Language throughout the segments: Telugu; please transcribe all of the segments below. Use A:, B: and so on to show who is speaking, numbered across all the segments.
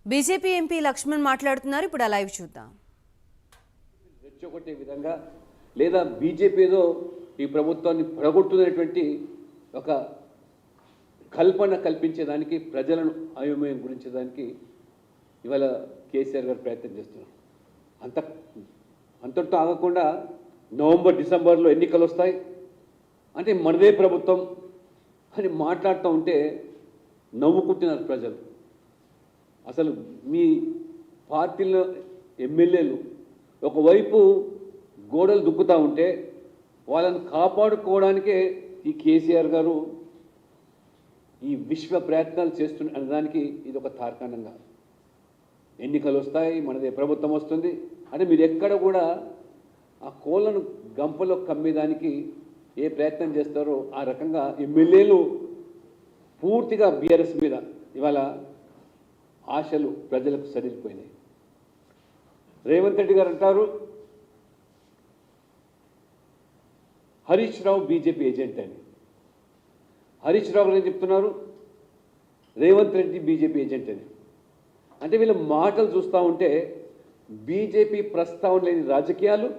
A: బీజేపీ ఎంపీ లక్ష్మణ్ మాట్లాడుతున్నారు. ఇప్పుడు ఆ లైవ్ చూద్దాం.
B: రెచ్చగొట్టే విధంగా లేదా బీజేపీ ఏదో ఈ ప్రభుత్వాన్ని పడగొట్టుకునేటువంటి ఒక కల్పన కల్పించేదానికి, ప్రజలను అయోమయం గురించేదానికి ఇవాళ కేసీఆర్ గారు ప్రయత్నం చేస్తున్నారు. అంతటితో ఆగకుండా నవంబర్ డిసెంబర్లో ఎన్నికలు వస్తాయి అంటే మనదే ప్రభుత్వం అని మాట్లాడుతూ ఉంటే నవ్వుకుంటున్నారు ప్రజలు. అసలు మీ పార్టీలో ఎమ్మెల్యేలు ఒకవైపు గోడలు దుక్కుతూ ఉంటే వాళ్ళని కాపాడుకోవడానికే ఈ కేసీఆర్ గారు ఈ విశ్వ ప్రయత్నాలు చేస్తున్న అనడానికి ఇది ఒక తార్కాణంగా. ఎన్నికలు వస్తాయి, మనదే ప్రభుత్వం వస్తుంది అంటే మీరు ఎక్కడ కూడా ఆ కోళ్ళను గంపలో కమ్మేదానికి ఏ ప్రయత్నం చేస్తారో ఆ రకంగా ఎమ్మెల్యేలు పూర్తిగా బీఆర్ఎస్ మీద ఇవాళ ఆశలు ప్రజలకు సరిపోయినాయి. రేవంత్ రెడ్డి గారు అంటారు హరీష్ రావు బీజేపీ ఏజెంట్ అని. హరీష్ రావు గారు ఏం చెప్తున్నారు, రేవంత్ రెడ్డి బీజేపీ ఏజెంట్ అని. అంటే వీళ్ళ మాటలు చూస్తూ ఉంటే బీజేపీ ప్రస్తావన లేని రాజకీయాలు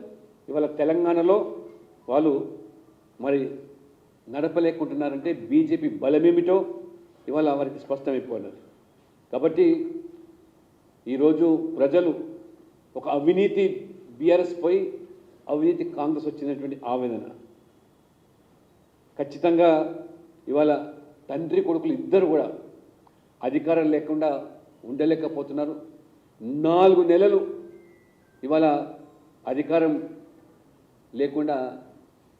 B: ఇవాళ తెలంగాణలో వాళ్ళు మరి నడపలేకుంటున్నారంటే బీజేపీ బలమేమిటో ఇవాళ వారికి స్పష్టమైపోయినారు. కాబట్టి ఈరోజు ప్రజలు ఒక అవినీతి బీఆర్ఎస్ పోయి అవినీతి కాంగ్రెస్ వచ్చినటువంటి ఆవేదన ఖచ్చితంగా ఇవాళ తండ్రి కొడుకులు ఇద్దరు కూడా అధికారం లేకుండా ఉండలేకపోతున్నారు. 4 నెలలు ఇవాళ అధికారం లేకుండా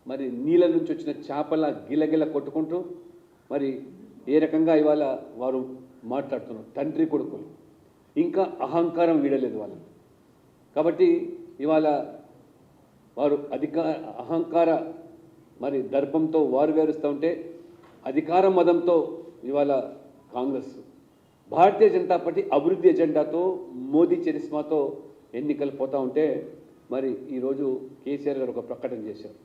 B: మరి నీళ్ళ నుంచి వచ్చిన చేపల గిలగిల కొట్టుకుంటూ మరి ఏ రకంగా ఇవాళ వారు మాట్లాడుతున్నారు. తండ్రి కొడుకులు ఇంకా అహంకారం వీడలేదు వాళ్ళు. కాబట్టి ఇవాళ వారు అహంకార మరి దర్పంతో వారు వేరుస్తూ ఉంటే అధికార మదంతో ఇవాళ కాంగ్రెస్, భారతీయ జనతా పార్టీ అభివృద్ధి ఎజెండాతో మోదీ చరిస్మాతో ఎన్నికలు పోతూ ఉంటే మరి ఈరోజు కేసీఆర్ గారు ఒక ప్రకటన చేశారు.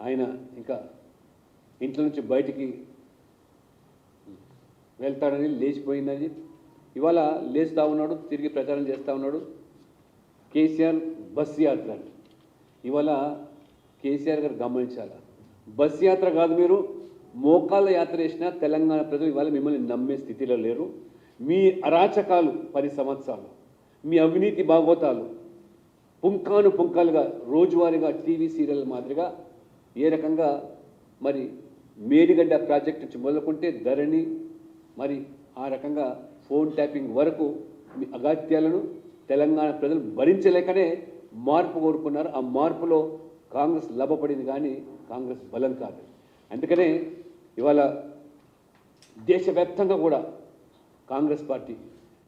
B: ఆయన ఇంకా ఇంట్లో నుంచి బయటికి వెళ్తాడని, లేచిపోయిందని ఇవాళ లేస్తూ ఉన్నాడు, తిరిగి ప్రచారం చేస్తూ ఉన్నాడు. కేసీఆర్ బస్ యాత్ర అని. ఇవాళ కేసీఆర్ గారు గమనించాలి, బస్ యాత్ర కాదు, మీరు మోకాళ్ళ యాత్ర చేసినా తెలంగాణ ప్రజలు ఇవాళ మిమ్మల్ని నమ్మే స్థితిలో లేరు. మీ అరాచకాలు 10 సంవత్సరాలు, మీ అవినీతి భాగోతాలు పుంకాను పుంకాలుగా రోజువారీగా టీవీ సీరియల్ మాదిరిగా ఏ రకంగా మరి మేడిగడ్డ ప్రాజెక్ట్ నుంచి మొదలుకుంటే ధరణి మరి ఆ రకంగా ఫోన్ ట్యాపింగ్ వరకు మీ అగాత్యాలను తెలంగాణ ప్రజలు భరించలేకనే మార్పు కోరుకున్నారు. ఆ మార్పులో కాంగ్రెస్ లాభపడింది కానీ కాంగ్రెస్ బలం కాదు. అందుకనే ఇవాళ దేశవ్యాప్తంగా కూడా కాంగ్రెస్ పార్టీ